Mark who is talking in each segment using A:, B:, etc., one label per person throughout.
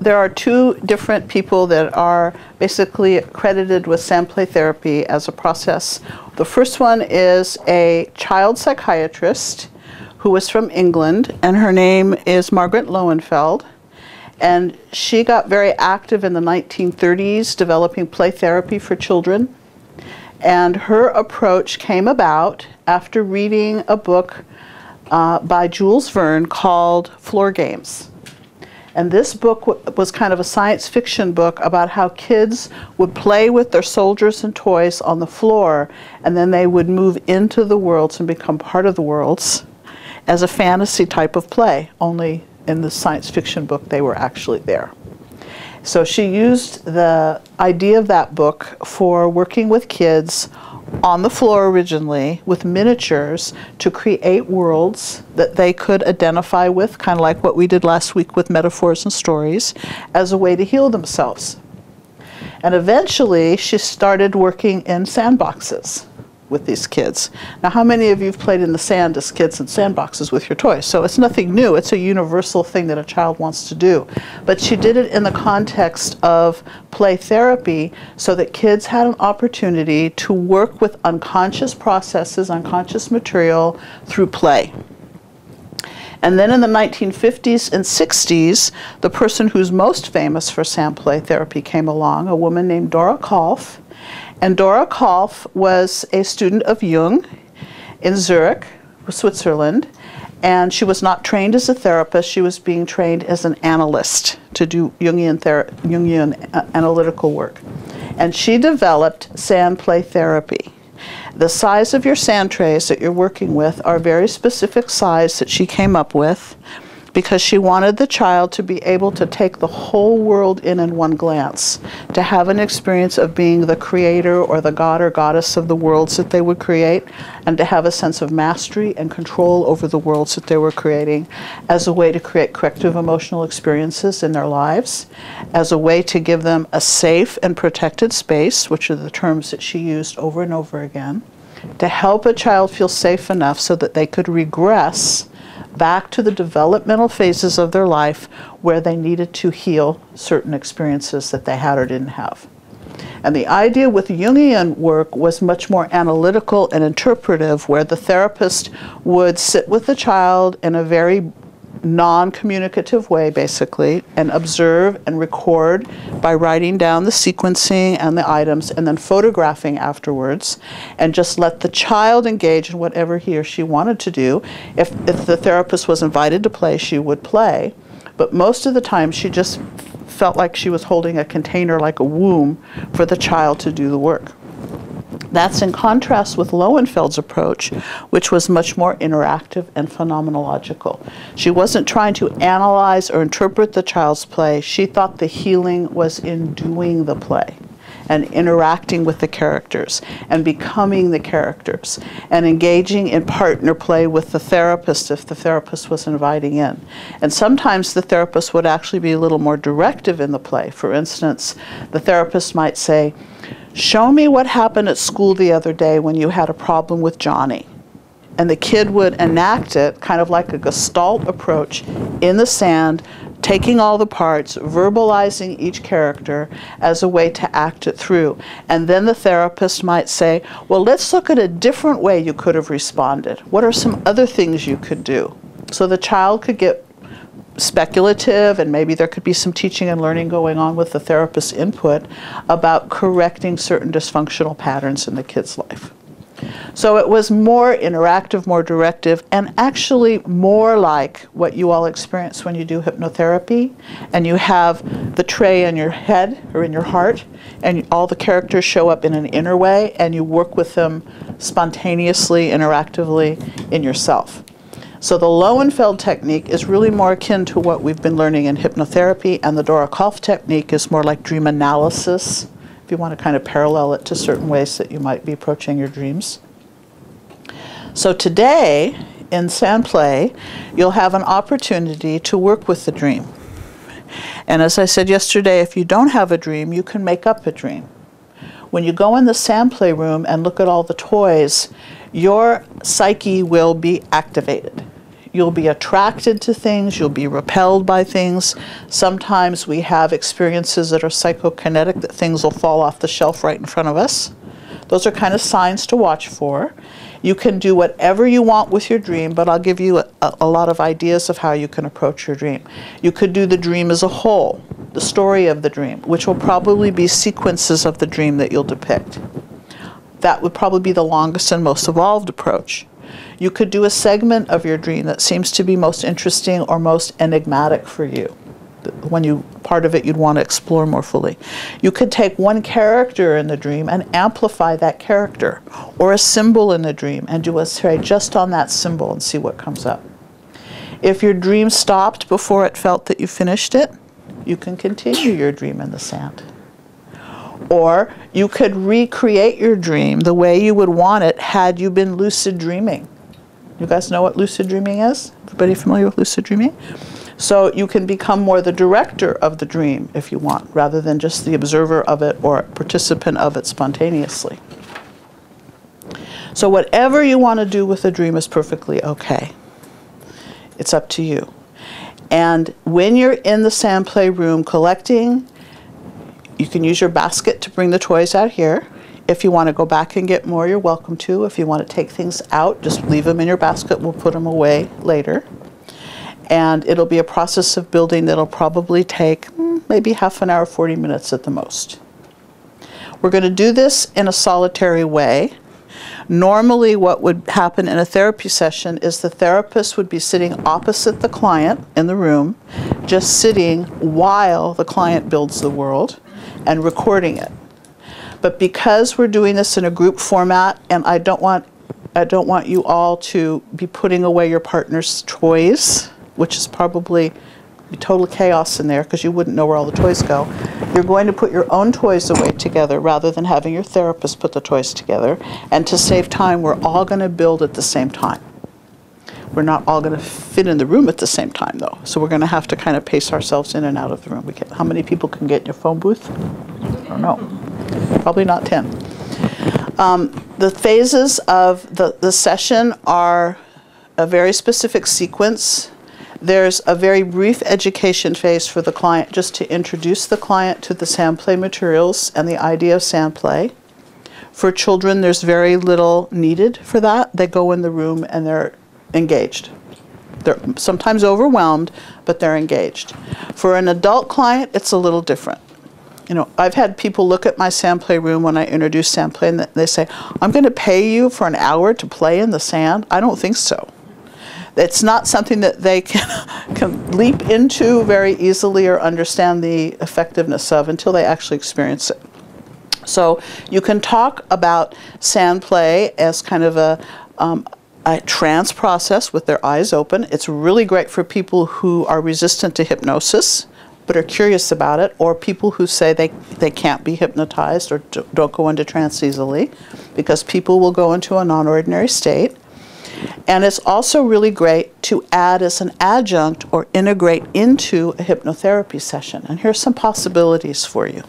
A: there are two different people that are basically accredited with Sandplay therapy as a process. The first one is a child psychiatrist who was from England, and her name is Margaret Lowenfeld. And she got very active in the 1930s developing play therapy for children. And her approach came about after reading a book by Jules Verne called Floor Games. And this book was kind of a science fiction book about how kids would play with their soldiers and toys on the floor, and then they would move into the worlds and become part of the worlds as a fantasy type of play. Only in the science fiction book they were actually there. So she used the idea of that book for working with kids on the floor originally with miniatures to create worlds that they could identify with, kind of like what we did last week with metaphors and stories, as a way to heal themselves. And eventually she started working in sandboxes with these kids. Now, how many of you have played in the sand as kids in sandboxes with your toys? So it's nothing new. It's a universal thing that a child wants to do. But she did it in the context of play therapy so that kids had an opportunity to work with unconscious processes, unconscious material through play. And then in the 1950s and 60s, the person who's most famous for Sandplay therapy came along, a woman named Dora Kolff. And Dora Kolff was a student of Jung in Zurich, Switzerland, and she was not trained as a therapist. She was being trained as an analyst to do Jungian analytical work. And she developed Sandplay therapy. The size of your sand trays that you're working with are a very specific size that she came up with, because she wanted the child to be able to take the whole world in one glance, to have an experience of being the creator or the god or goddess of the worlds that they would create, and to have a sense of mastery and control over the worlds that they were creating as a way to create corrective emotional experiences in their lives, as a way to give them a safe and protected space, which are the terms that she used over and over again, to help a child feel safe enough so that they could regress back to the developmental phases of their life where they needed to heal certain experiences that they had or didn't have. And the idea with Jungian work was much more analytical and interpretive, where the therapist would sit with the child in a very non-communicative way, basically, and observe and record by writing down the sequencing and the items and then photographing afterwards, and just let the child engage in whatever he or she wanted to do. If the therapist was invited to play, she would play, but most of the time she just felt like she was holding a container, like a womb, for the child to do the work. That's in contrast with Lowenfeld's approach, which was much more interactive and phenomenological. She wasn't trying to analyze or interpret the child's play. She thought the healing was in doing the play and interacting with the characters and becoming the characters and engaging in partner play with the therapist if the therapist was inviting in. And sometimes the therapist would actually be a little more directive in the play. For instance, the therapist might say, "Show me what happened at school the other day when you had a problem with Johnny." And the kid would enact it, kind of like a Gestalt approach, in the sand, taking all the parts, verbalizing each character as a way to act it through. And then the therapist might say, well, let's look at a different way you could have responded. What are some other things you could do? So the child could get speculative, and maybe there could be some teaching and learning going on with the therapist's input about correcting certain dysfunctional patterns in the kid's life. So it was more interactive, more directive, and actually more like what you all experience when you do hypnotherapy and you have the tray in your head or in your heart, and all the characters show up in an inner way, and you work with them spontaneously, interactively in yourself. So the Lowenfeld technique is really more akin to what we've been learning in hypnotherapy, and the Dora Kolff technique is more like dream analysis, if you want to kind of parallel it to certain ways that you might be approaching your dreams. So today, in Sandplay, you'll have an opportunity to work with the dream. And as I said yesterday, if you don't have a dream, you can make up a dream. When you go in the Sandplay room and look at all the toys, your psyche will be activated. You'll be attracted to things, you'll be repelled by things. Sometimes we have experiences that are psychokinetic, that things will fall off the shelf right in front of us. Those are kind of signs to watch for. You can do whatever you want with your dream, but I'll give you a lot of ideas of how you can approach your dream. You could do the dream as a whole, the story of the dream, which will probably be sequences of the dream that you'll depict. That would probably be the longest and most evolved approach. You could do a segment of your dream that seems to be most interesting or most enigmatic for you. Part of it you'd want to explore more fully. You could take one character in the dream and amplify that character, or a symbol in the dream and do a tray just on that symbol and see what comes up. If your dream stopped before it felt that you finished it, you can continue your dream in the sand. Or you could recreate your dream the way you would want it had you been lucid dreaming. You guys know what lucid dreaming is? Everybody familiar with lucid dreaming? So you can become more the director of the dream if you want, rather than just the observer of it or participant of it spontaneously. So whatever you want to do with the dream is perfectly okay. It's up to you. And when you're in the Sandplay room collecting, you can use your basket to bring the toys out here. If you want to go back and get more, you're welcome to. If you want to take things out, just leave them in your basket. We'll put them away later. And it'll be a process of building that'll probably take maybe half an hour, 40 minutes at the most. We're going to do this in a solitary way. Normally what would happen in a therapy session is the therapist would be sitting opposite the client in the room, just sitting while the client builds the world and recording it. But because we're doing this in a group format, and I don't want you all to be putting away your partner's toys, which is probably total chaos in there because you wouldn't know where all the toys go. You're going to put your own toys away together rather than having your therapist put the toys together. And to save time, we're all going to build at the same time. We're not all going to fit in the room at the same time, though. So we're going to have to kind of pace ourselves in and out of the room. How many people can get in your phone booth? I don't know. Probably not 10. The phases of the session are a very specific sequence. There's a very brief education phase for the client, just to introduce the client to the Sandplay materials and the idea of Sandplay. For children, there's very little needed for that. They go in the room and they're engaged. They're sometimes overwhelmed, but they're engaged. For an adult client, it's a little different. You know, I've had people look at my Sandplay room when I introduce Sandplay and they say, I'm going to pay you for an hour to play in the sand? I don't think so. It's not something that they can leap into very easily or understand the effectiveness of until they actually experience it. So you can talk about Sandplay as kind of a trance process with their eyes open. It's really great for people who are resistant to hypnosis but are curious about it, or people who say they can't be hypnotized or don't go into trance easily, because people will go into a non-ordinary state. And it's also really great to add as an adjunct or integrate into a hypnotherapy session. And here's some possibilities for you.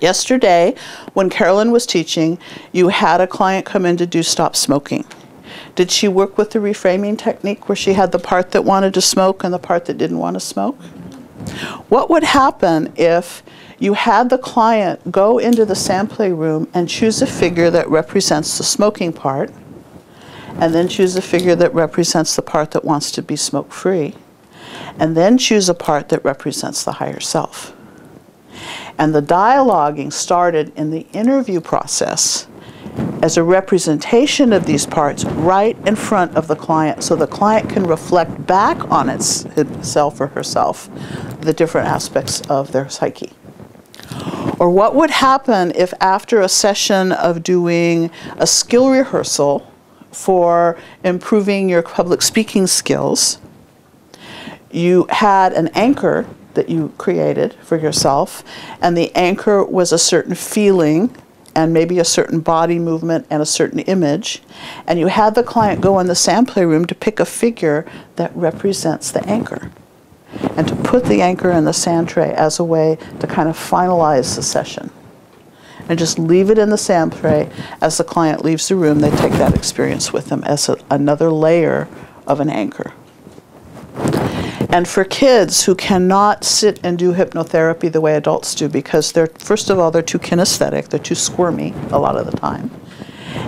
A: Yesterday, when Carolyn was teaching, you had a client come in to do stop smoking. Did she work with the reframing technique where she had the part that wanted to smoke and the part that didn't want to smoke? What would happen if you had the client go into the Sandplay room and choose a figure that represents the smoking part, and then choose a figure that represents the part that wants to be smoke-free, and then choose a part that represents the higher self? And the dialoguing started in the interview process as a representation of these parts right in front of the client, so the client can reflect back on itself or herself the different aspects of their psyche. Or what would happen if after a session of doing a skill rehearsal for improving your public speaking skills, you had an anchor that you created for yourself, and the anchor was a certain feeling and maybe a certain body movement and a certain image, and you had the client go in the Sandplay room to pick a figure that represents the anchor and to put the anchor in the sand tray as a way to kind of finalize the session. And just leave it in the sand tray. As the client leaves the room, they take that experience with them as another layer of an anchor. And for kids who cannot sit and do hypnotherapy the way adults do, because they're, first of all, they're too kinesthetic, they're too squirmy a lot of the time,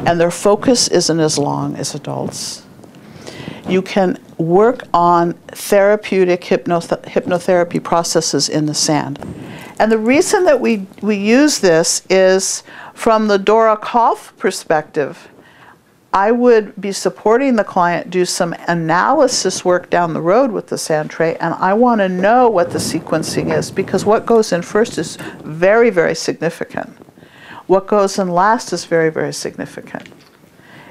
A: and their focus isn't as long as adults, you can work on therapeutic hypnotherapy processes in the sand. And the reason that we use this is from the Dora Kolff perspective. I would be supporting the client do some analysis work down the road with the sand tray, and I want to know what the sequencing is, because what goes in first is very, very significant. What goes in last is very, very significant.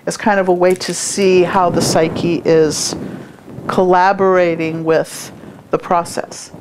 A: It's kind of a way to see how the psyche is collaborating with the process.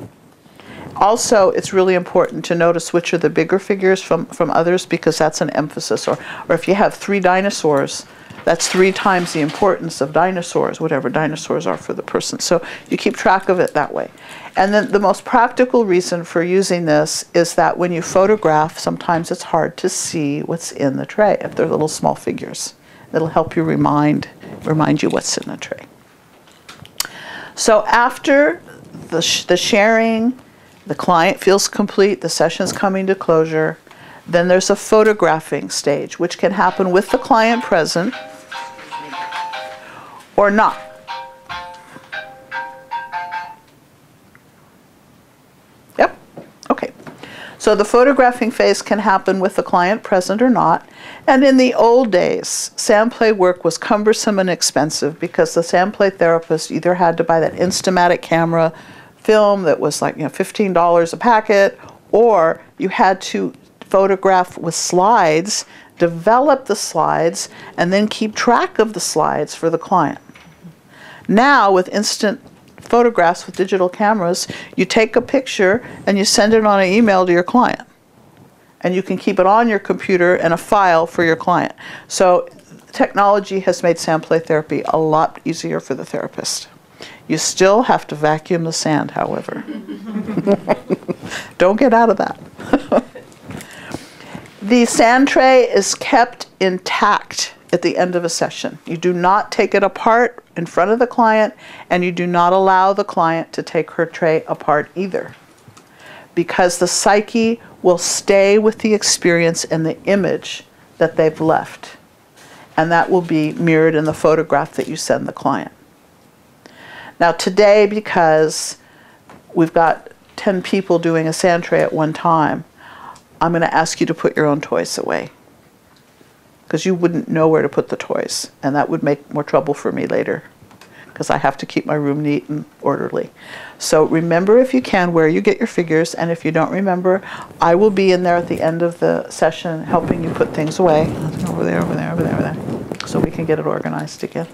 A: Also, it's really important to notice which are the bigger figures from others, because that's an emphasis. Or if you have 3 dinosaurs, that's 3 times the importance of dinosaurs, whatever dinosaurs are for the person. So you keep track of it that way. And then the most practical reason for using this is that when you photograph, sometimes it's hard to see what's in the tray if they're little small figures. It'll help you remind you what's in the tray. So after the sharing, the client feels complete, the session's coming to closure, then there's a photographing stage, which can happen with the client present or not. Yep, okay. So the photographing phase can happen with the client present or not. And in the old days, Sandplay work was cumbersome and expensive because the Sandplay therapist either had to buy that Instamatic camera film that was like, $15 a packet, or you had to photograph with slides, develop the slides, and then keep track of the slides for the client. Now, with instant photographs with digital cameras, you take a picture and you send it on an email to your client. And you can keep it on your computer in a file for your client. So technology has made Sandplay therapy a lot easier for the therapist. You still have to vacuum the sand, however. Don't get out of that. The sand tray is kept intact at the end of a session. You do not take it apart in front of the client, and you do not allow the client to take her tray apart either, because the psyche will stay with the experience and the image that they've left, and that will be mirrored in the photograph that you send the client. Now today, because we've got 10 people doing a sand tray at one time, I'm going to ask you to put your own toys away, because you wouldn't know where to put the toys, and that would make more trouble for me later, because I have to keep my room neat and orderly. So remember, if you can, where you get your figures, and if you don't remember, I will be in there at the end of the session helping you put things away. Over there, over there, over there, over there, so we can get it organized again.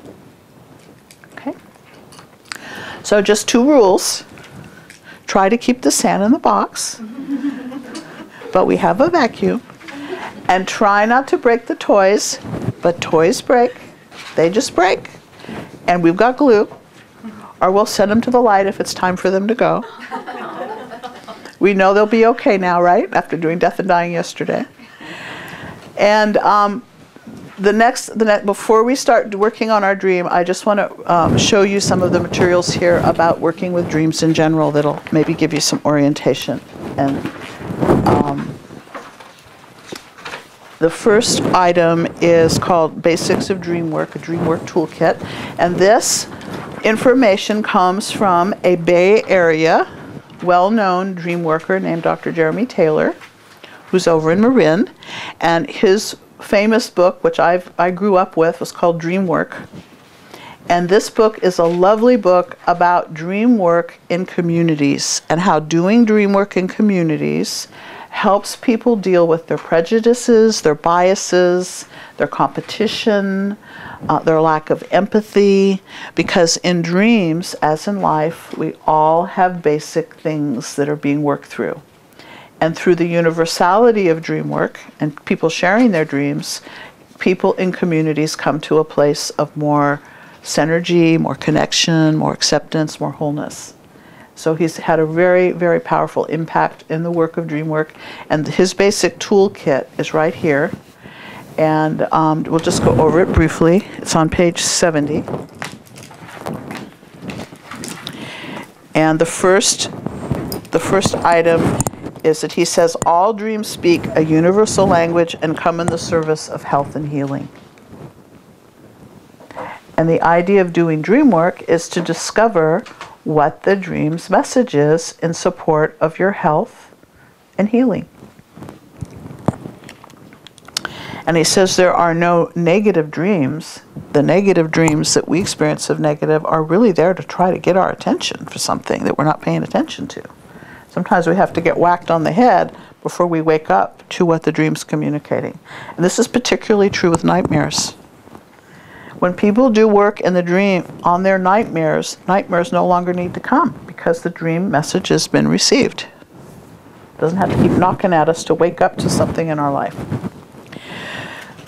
A: Okay? So just 2 rules. Try to keep the sand in the box, but we have a vacuum. And try not to break the toys, but toys break. They just break. And we've got glue, or we'll send them to the light if it's time for them to go. We know they'll be okay now, right? After doing death and dying yesterday. And before we start working on our dream, I just want to show you some of the materials here about working with dreams in general that'll maybe give you some orientation. And the first item is called Basics of Dreamwork, a Dreamwork Toolkit. And this information comes from a Bay Area well-known dream worker named Dr. Jeremy Taylor, who's over in Marin. And his famous book, which I grew up with, was called Dreamwork. And this book is a lovely book about dream work in communities and how doing dream work in communities helps people deal with their prejudices, their biases, their competition, their lack of empathy, because in dreams, as in life, we all have basic things that are being worked through. And through the universality of dream work and people sharing their dreams, people in communities come to a place of more synergy, more connection, more acceptance, more wholeness. So he's had a very, very powerful impact in the work of dreamwork. And his basic toolkit is right here. And we'll just go over it briefly. It's on page 70. And the first item is that he says, all dreams speak a universal language and come in the service of health and healing. And the idea of doing dream work is to discover what the dream's message is in support of your health and healing. And he says there are no negative dreams. The negative dreams that we experience of negative are really there to try to get our attention for something that we're not paying attention to. Sometimes we have to get whacked on the head before we wake up to what the dream's communicating. And this is particularly true with nightmares. When people do work in the dream on their nightmares, nightmares no longer need to come because the dream message has been received. It doesn't have to keep knocking at us to wake up to something in our life.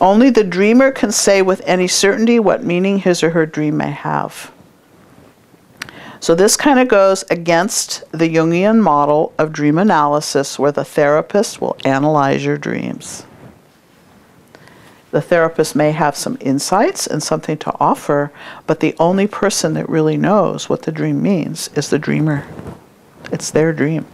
A: Only the dreamer can say with any certainty what meaning his or her dream may have. So this kind of goes against the Jungian model of dream analysis, where the therapist will analyze your dreams. The therapist may have some insights and something to offer, but the only person that really knows what the dream means is the dreamer. It's their dream.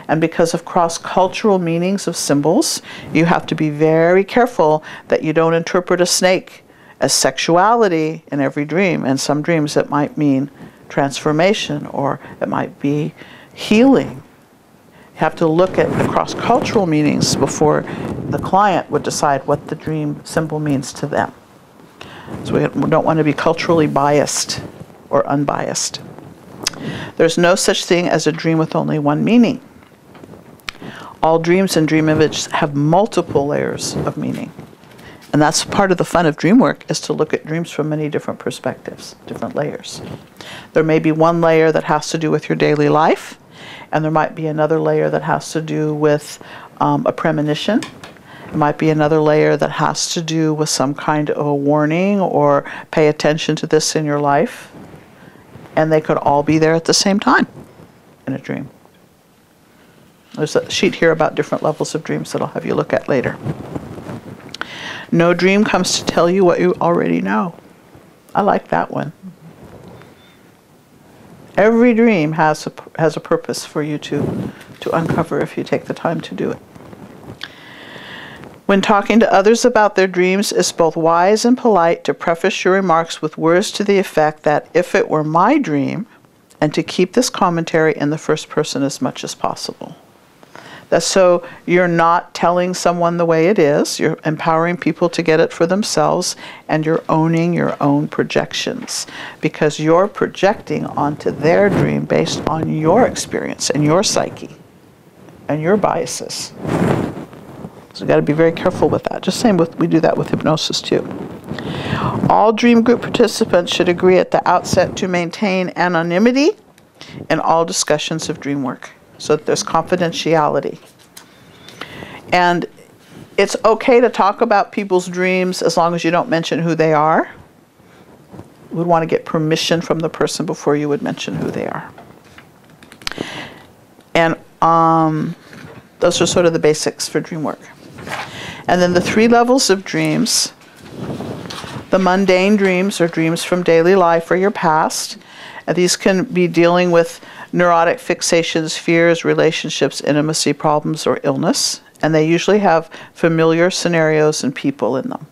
A: And because of cross-cultural meanings of symbols, you have to be very careful that you don't interpret a snake as sexuality in every dream. In some dreams it might mean transformation, or it might be healing. You have to look at the cross-cultural meanings before the client would decide what the dream symbol means to them. So we don't want to be culturally biased or unbiased. There's no such thing as a dream with only one meaning. All dreams and dream images have multiple layers of meaning. And that's part of the fun of dream work, is to look at dreams from many different perspectives, different layers. There may be one layer that has to do with your daily life, and there might be another layer that has to do with a premonition. It might be another layer that has to do with some kind of a warning, or pay attention to this in your life. And they could all be there at the same time in a dream. There's a sheet here about different levels of dreams that I'll have you look at later. No dream comes to tell you what you already know. I like that one. Every dream has a purpose for you to uncover if you take the time to do it. When talking to others about their dreams, it's both wise and polite to preface your remarks with words to the effect that if it were my dream, and to keep this commentary in the first person as much as possible. That's so you're not telling someone the way it is, you're empowering people to get it for themselves, and you're owning your own projections, because you're projecting onto their dream based on your experience and your psyche and your biases. So you've got to be very careful with that. Just same with, we do that with hypnosis too. All dream group participants should agree at the outset to maintain anonymity in all discussions of dream work, so that there's confidentiality. And it's okay to talk about people's dreams as long as you don't mention who they are. You would want to get permission from the person before you would mention who they are. And those are sort of the basics for dream work. And then the 3 levels of dreams. The mundane dreams are dreams from daily life or your past. And these can be dealing with neurotic fixations, fears, relationships, intimacy problems, or illness. And they usually have familiar scenarios and people in them.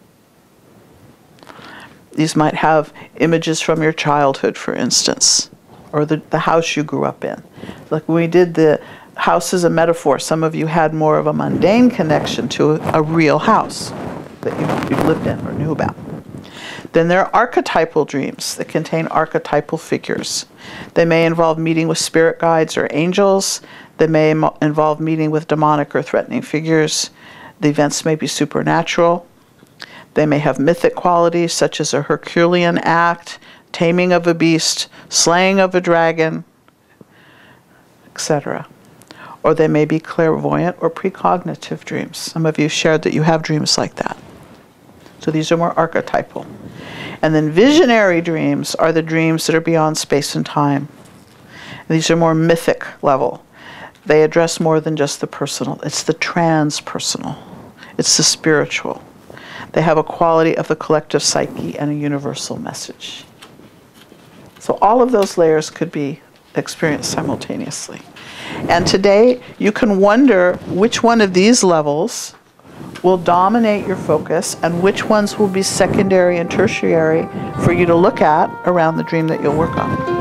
A: These might have images from your childhood, for instance, or the house you grew up in. Like when we did the house as a metaphor, some of you had more of a mundane connection to a real house that you lived in or knew about. Then there are archetypal dreams that contain archetypal figures. They may involve meeting with spirit guides or angels. They may involve meeting with demonic or threatening figures. The events may be supernatural. They may have mythic qualities, such as a Herculean act, taming of a beast, slaying of a dragon, etc. Or they may be clairvoyant or precognitive dreams. Some of you shared that you have dreams like that. So these are more archetypal. And then visionary dreams are the dreams that are beyond space and time. And these are more mythic level. They address more than just the personal. It's the transpersonal. It's the spiritual. They have a quality of the collective psyche and a universal message. So all of those layers could be experience simultaneously. And today, you can wonder which one of these levels will dominate your focus and which ones will be secondary and tertiary for you to look at around the dream that you'll work on.